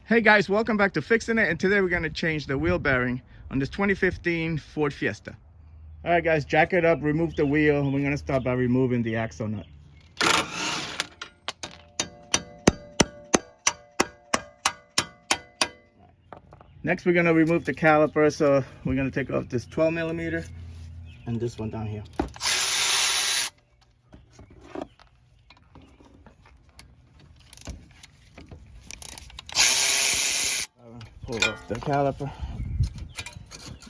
Hey guys, welcome back to Fixin' It, and today we're going to change the wheel bearing on this 2015 Ford Fiesta. All right guys, jack it up, remove the wheel, and we're going to start by removing the axle nut. Next we're going to remove the caliper, so we're going to take off this 12 millimeter and this one down here. Pull off the caliper,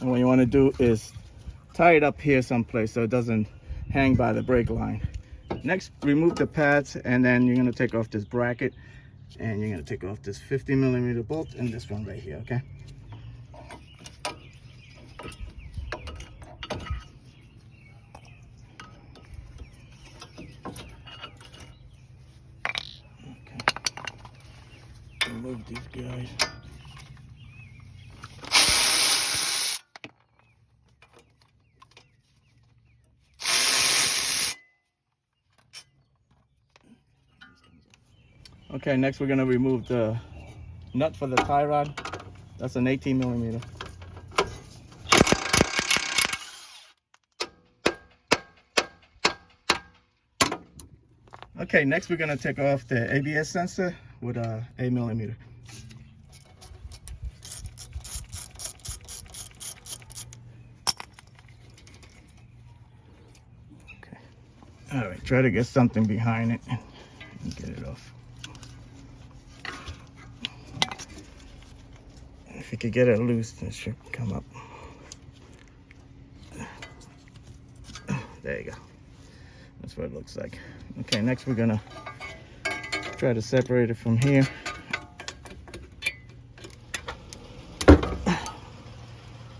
and what you want to do is tie it up here someplace so it doesn't hang by the brake line. Next, remove the pads, and then you're going to take off this bracket, and you're going to take off this 50 millimeter bolt and this one right here, okay? Remove these guys. Okay, next we're going to remove the nut for the tie rod. That's an 18 millimeter. Okay, next we're going to take off the ABS sensor with a 8 millimeter. Okay. All right, try to get something behind it and get it off. If you could get it loose, it should come up. There you go. That's what it looks like. Okay, next we're gonna try to separate it from here. All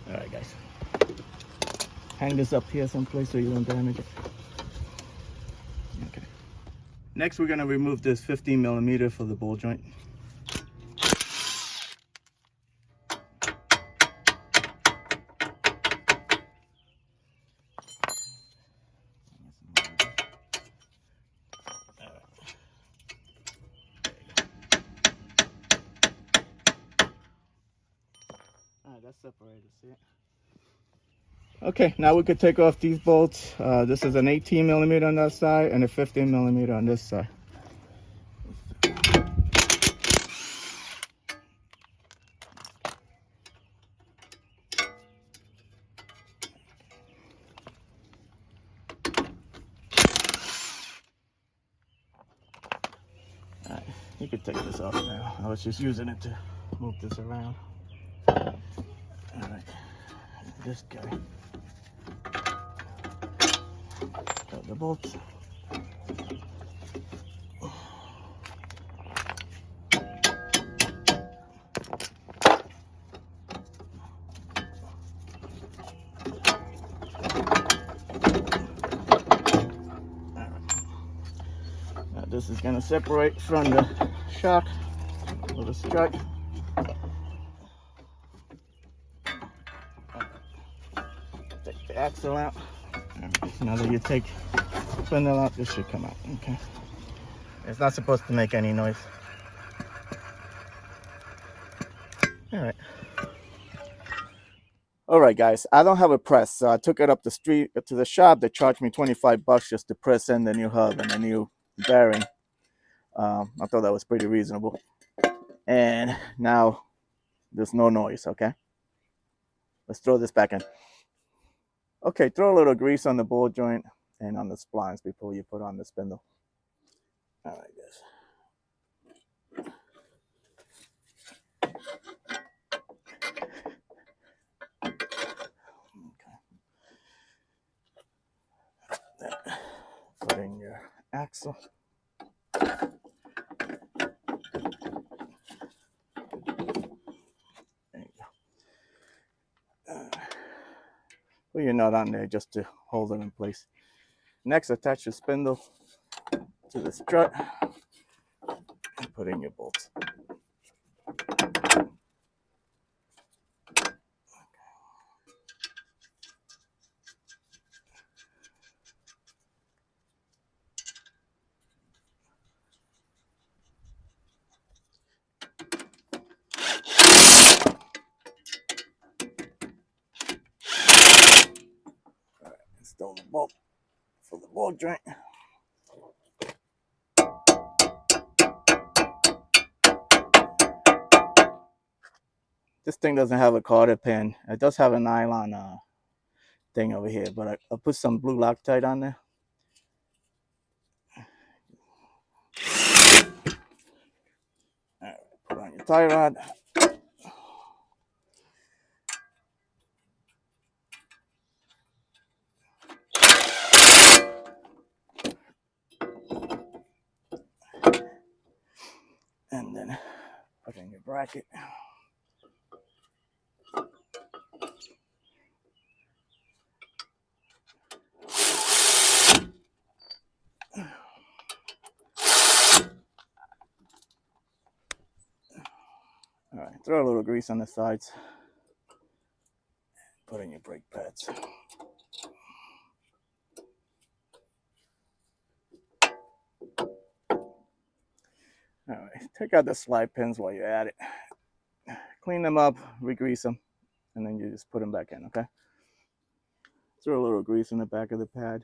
right, guys. Hang this up here someplace so you don't damage it. Okay. Next, we're gonna remove this 15 millimeter for the ball joint. That's separated, see it? Okay, now we could take off these bolts. This is an 18 millimeter on that side and a 15 millimeter on this side. All right, you could take this off now. I was just using it to move this around. All right, this guy. Got the bolts. Now this is going to separate from the shock or the strut. Take the axle out. Right. Now that you take the spindle out, this should come out. Okay. It's not supposed to make any noise. All right. All right, guys. I don't have a press, so I took it up the street to the shop. They charged me 25 bucks just to press in the new hub and the new bearing. I thought that was pretty reasonable. And now there's no noise. Okay. Let's throw this back in. Okay, throw a little grease on the ball joint and on the splines before you put on the spindle. All right, guys. Okay. Put in your axle. There you go. Put your nut on there just to hold it in place. Next, attach your spindle to the strut and put in your bolts. Throw the bolt for the ball joint. This thing doesn't have a cotter pin. It does have a nylon thing over here, but I'll put some blue Loctite on there. All right, put on your tie rod. And then put in your bracket. All right, throw a little grease on the sides. Put in your brake pads. All right, take out the slide pins while you're at it. Clean them up, re-grease them, and then you just put them back in, okay? Throw a little grease in the back of the pad.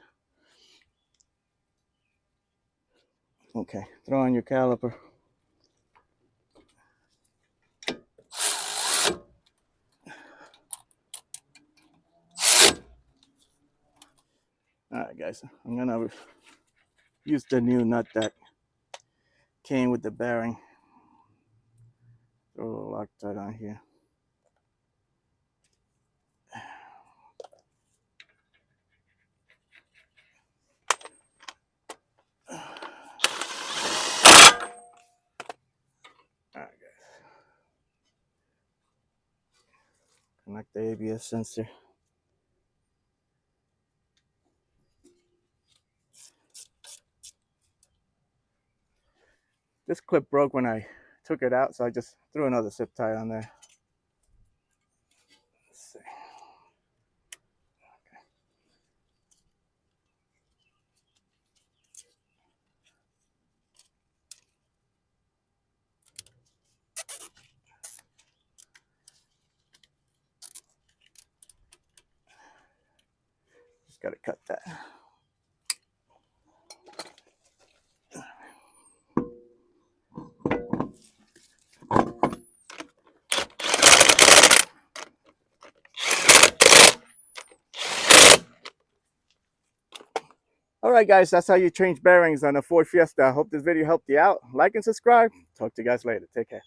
Okay, throw on your caliper. All right, guys, I'm gonna use the new nut that came with the bearing. Throw a little Loctite on here. All right, guys. Connect the ABS sensor. This clip broke when I took it out, so I just threw another zip tie on there. Let's see. Okay. Just gotta cut that. All right, guys, that's how you change bearings on a Ford Fiesta. I hope this video helped you out. Like and subscribe. Talk to you guys later. Take care.